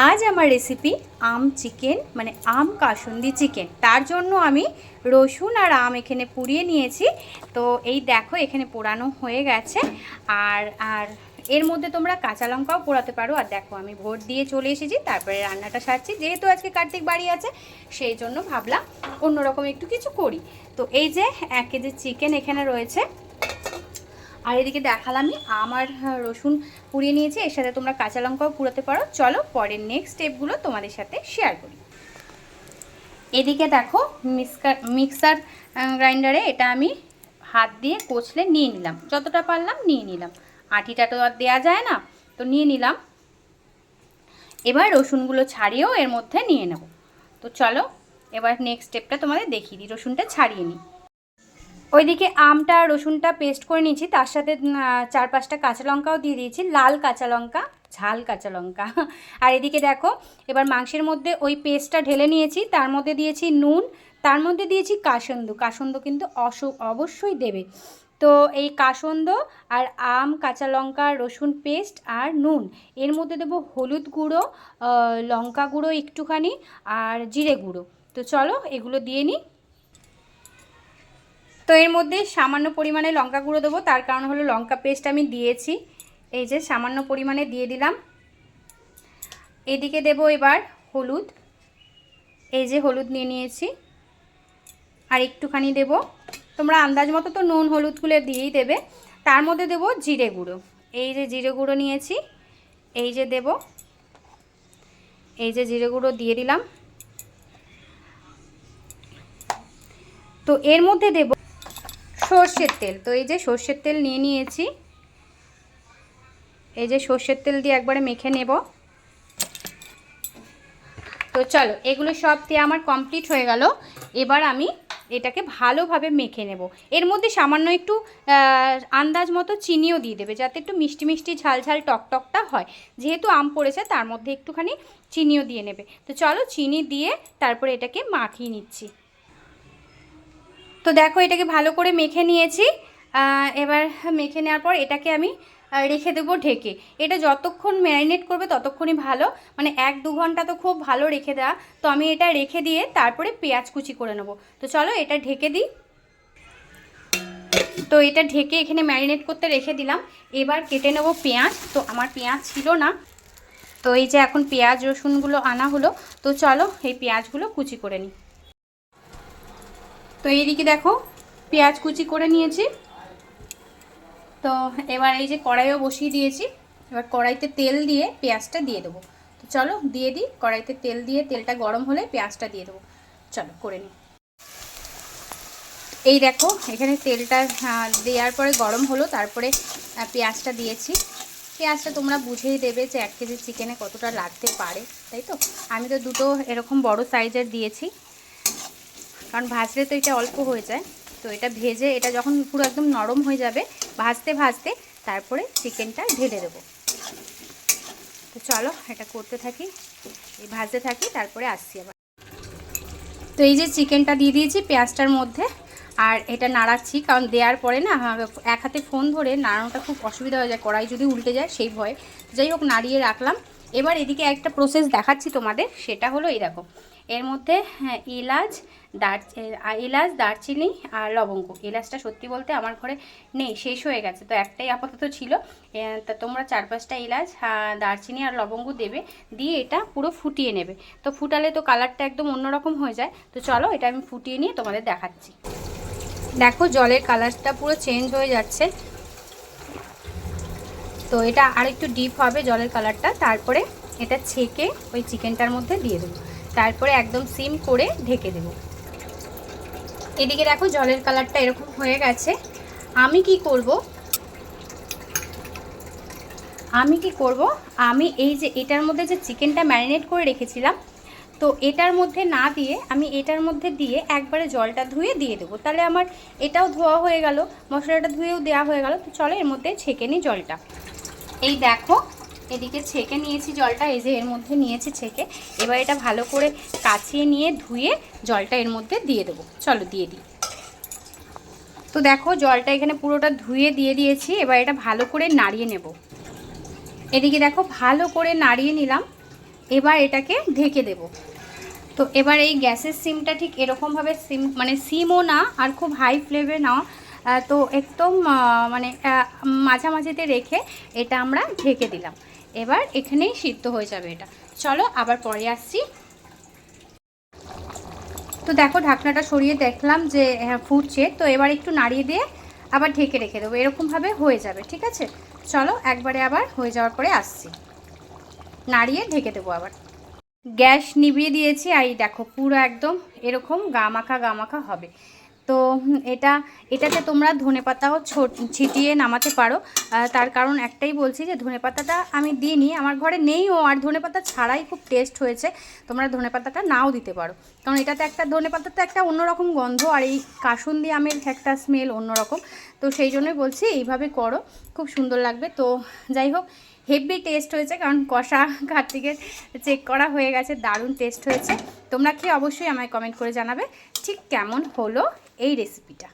আজ আমার রেসিপি আম চিকেন, মানে আম কাসুন্দি চিকেন। তার জন্য আমি রসুন আর আম এখানে পুড়িয়ে নিয়েছি। তো এই দেখো এখানে পোড়ানো হয়ে গেছে। আর আর এর মধ্যে তোমরা কাঁচা লঙ্কাও পোড়াতে পারো। আর দেখো আমি ভোট দিয়ে চলে এসেছি, তারপরে রান্নাটা সারছি। যেহেতু আজকে কার্তিক বাড়ি আছে, সেই জন্য ভাবলাম অন্যরকম একটু কিছু করি। তো এই যে 1 কেজি চিকেন এখানে রয়েছে। আর এদিকে দেখালামই আমার রসুন পুড়িয়ে নিয়েছি, এর সাথে তোমরা কাঁচা লঙ্কাও পুড়াতে পারো। চলো পরের নেক্সট স্টেপগুলো তোমাদের সাথে শেয়ার করি। এদিকে দেখো মিক্সার গ্রাইন্ডারে এটা আমি হাত দিয়ে কচলে নিয়ে নিলাম, যতটা পারলাম নিয়ে নিলাম। আটিটা তো আর দেওয়া যায় না, তো নিয়ে নিলাম। এবার রসুনগুলো ছাড়িয়েও এর মধ্যে নিয়ে নেব। তো চলো এবার নেক্সট স্টেপটা তোমাদের দেখিয়ে দিই। রসুনটা ছাড়িয়ে নিই। ওইদিকে আমটা রসুনটা পেস্ট করে নিয়েছি, তার সাথে 4-5টা কাঁচা লঙ্কাও দিয়ে দিয়েছি, লাল কাঁচা লঙ্কা, ঝাল কাঁচা লঙ্কা। আর এদিকে দেখো এবার মাংসের মধ্যে ওই পেস্টটা ঢেলে নিয়েছি, তার মধ্যে দিয়েছি নুন, তার মধ্যে দিয়েছি কাসন্দ কিন্তু অবশ্যই দেবে। তো এই কাসন্দ আর আম, কাঁচা লঙ্কা, রসুন পেস্ট আর নুন, এর মধ্যে দেবো হলুদ গুঁড়ো, লঙ্কা গুঁড়ো একটুখানি, আর জিরে গুঁড়ো। তো চলো এগুলো দিয়ে নিই। তো এর মধ্যে সামান্য পরিমাণে লঙ্কা গুঁড়ো দেবো, তার কারণ হলো লঙ্কা পেস্ট আমি দিয়েছি। এই যে সামান্য পরিমাণে দিয়ে দিলাম। এদিকে দেব এবার হলুদ, এই যে হলুদ নিয়ে নিয়েছি, আর একটুখানি দেব। তোমরা আন্দাজ মতো তো নুন হলুদগুলো দিয়েই দেবে। তার মধ্যে দেব জিরে গুঁড়ো, এই যে জিরে গুঁড়ো নিয়েছি, এই যে দেব, এই যে জিরে গুঁড়ো দিয়ে দিলাম। তো এর মধ্যে দেব সর্ষের তেল। তো এই যে সর্ষের তেল নিয়ে নিয়েছি, এই যে সর্ষের তেল দিয়ে একবারে মেখে নেব। তো চলো এগুলো সব দিয়ে আমার কমপ্লিট হয়ে গেল। এবার আমি এটাকে ভালোভাবে মেখে নেব। এর মধ্যে সামান্য একটু আন্দাজ মতো চিনিও দিয়ে দেবে, যাতে একটু মিষ্টি মিষ্টি ঝাল ঝাল টকটকটা হয়। যেহেতু আম পড়েছে তার মধ্যে একটুখানি চিনিও দিয়ে নেবে। তো চলো চিনি দিয়ে তারপরে এটাকে মাখিয়ে নিচ্ছি। তো দেখো এটাকে ভালো করে মেখে নিয়েছি। এবার মেখে নেওয়ার পর এটাকে আমি রেখে দেবো ঢেকে। এটা যতক্ষণ ম্যারিনেট করবে ততক্ষণই ভালো, মানে 1-2 ঘন্টা তো খুব ভালো রেখে দেওয়া। তো আমি এটা রেখে দিয়ে তারপরে পেঁয়াজ কুচি করে নেব। তো চলো এটা ঢেকে দিই। তো এটা ঢেকে এখানে ম্যারিনেট করতে রেখে দিলাম। এবার কেটে নেব পেঁয়াজ। তো আমার পেঁয়াজ ছিল না, তো এই যে এখন পেঁয়াজ রসুনগুলো আনা হলো। তো চলো এই পেঁয়াজগুলো কুচি করে নিই। তো এইদিকে দেখো পেঁয়াজ কুচি করে নিয়েছি। তো এবার এই যে কড়াইও বসিয়ে দিয়েছি। এবার কড়াইতে তেল দিয়ে পেঁয়াজটা দিয়ে দেবো। তো চলো দিয়ে দিই। কড়াইতে তেল দিয়ে তেলটা গরম হলে পেঁয়াজটা দিয়ে দেবো। চলো করে নিই। এই দেখো এখানে তেলটা দেওয়ার পরে গরম হলো, তারপরে পেঁয়াজটা দিয়েছি। পেঁয়াজটা তোমরা বুঝেই দেবে যে 1 কেজি চিকেনে কতটা লাগতে পারে, তাই তো। আমি তো দুটো এরকম বড় সাইজের দিয়েছি, কারণ ভাজলে তো এটা অল্প হয়ে যায়। তো এটা ভেজে এটা যখন পুরো একদম নরম হয়ে যাবে, ভাজতে ভাজতে তারপরে চিকেনটা ঢেলে দেবো। তো চলো এটা করতে থাকি, এই ভাজতে থাকি, তারপরে আসছি আবার। তো এই যে চিকেনটা দিয়ে দিয়েছি পেঁয়াজটার মধ্যে, আর এটা নাড়াচ্ছি, কারণ দেওয়ার পরে না এক হাতে ফোন ধরে নাড়ানোটা খুব অসুবিধা হয়ে যায়, কড়াই যদি উল্টে যায় সেই ভয়ে। যাই হোক নাড়িয়ে রাখলাম। এবার এদিকে একটা প্রসেস দেখাচ্ছি তোমাদের, সেটা হলো এই দেখো এর মধ্যে এলাচ, দারচিনি আর লবঙ্গ। এলাচটা সত্যি বলতে আমার ঘরে নেই, শেষ হয়ে গেছে, তো একটাই আপাতত ছিল। তা তোমরা 4-5টা এলাচ, দারচিনি আর লবঙ্গ দেবে, দিয়ে এটা পুরো ফুটিয়ে নেবে। তো ফুটালে তো কালারটা একদম অন্যরকম হয়ে যায়। তো চলো এটা আমি ফুটিয়ে নিয়ে তোমাদের দেখাচ্ছি। দেখো জলের কালারটা পুরো চেঞ্জ হয়ে যাচ্ছে। তো এটা আর একটু ডিপ হবে জলের কালারটা, তারপরে এটা ছেঁকে ওই চিকেনটার মধ্যে দিয়ে দেবো, তারপরে একদম সিম করে ঢেকে দেব। এদিকে দেখো জলের কালারটা এরকম হয়ে গেছে। আমি কি করব, আমি এই যে এটার মধ্যে যে চিকেনটা ম্যারিনেট করে রেখেছিলাম, তো এটার মধ্যে না দিয়ে আমি এটার মধ্যে দিয়ে একবারে জলটা ধুয়ে দিয়ে দেবো। তাহলে আমার এটাও ধোয়া হয়ে গেল, মশলাটা ধুয়েও দেওয়া হয়ে গেল। তো চলো এর মধ্যে ছেঁকে নিই জলটা। এই দেখো এদিকে ছেঁকে নিয়েছি জলটা, এই যে এর মধ্যে নিয়েছি ছেঁকে। এবার এটা ভালো করে কাচিয়ে নিয়ে ধুয়ে জলটা এর মধ্যে দিয়ে দেবো। চলো দিয়ে দিই। তো দেখো জলটা এখানে পুরোটা ধুয়ে দিয়ে দিয়েছি। এবার এটা ভালো করে নাড়িয়ে নেব। এদিকে দেখো ভালো করে নাড়িয়ে নিলাম। এবার এটাকে ঢেকে দেব। তো এবার এই গ্যাসের সিমটা ঠিক এরকমভাবে সিম, মানে সিমও না আর খুব হাই ফ্লেমে না, তো একদম মানে মাঝামাঝিতে রেখে এটা আমরা ঢেকে দিলাম। এবার এখানেই সিদ্ধ হয়ে যাবে এটা। চলো আবার পরে আসছি। তো দেখো ঢাকনাটা সরিয়ে দেখলাম যে ফুটছে, তো এবার একটু নাড়িয়ে দিয়ে আবার ঢেকে রেখে দেবো, এরকমভাবে হয়ে যাবে। ঠিক আছে, চলো একবারে আবার হয়ে যাওয়ার পরে আসছি, নাড়িয়ে ঢেকে দেবো আবার। গ্যাস নিভিয়ে দিয়েছি, আর এই দেখো পুরো একদম এরকম গামাখা হবে। তো এটাতে তোমরা ধনেপাতাও ছিটিয়ে নামাতে পারো। তার কারণ একটাই বলছি যে ধনেপাতাটা আমি দিইনি, আমার ঘরে নেইও, আর ধনেপাতা ছাড়াই খুব টেস্ট হয়েছে। তোমরা ধনেপাতাটা নাও দিতে পারো, কারণ এটাতে একটা ধনেপাতাতে একটা অন্যরকম গন্ধ, আর এই কাসুন্দি আমের একটা স্মেল অন্যরকম। তো সেই জন্যই বলছি এইভাবে করো, খুব সুন্দর লাগবে। তো যাই হোক, হেভি টেস্ট হয়েছে, কারণ কষা কার্তিকের চেক করা হয়ে গেছে, দারুণ টেস্ট হয়েছে। তোমরা খেয়ে অবশ্যই আমায় কমেন্ট করে জানাবে ঠিক কেমন হলো এই রেসিপিটা।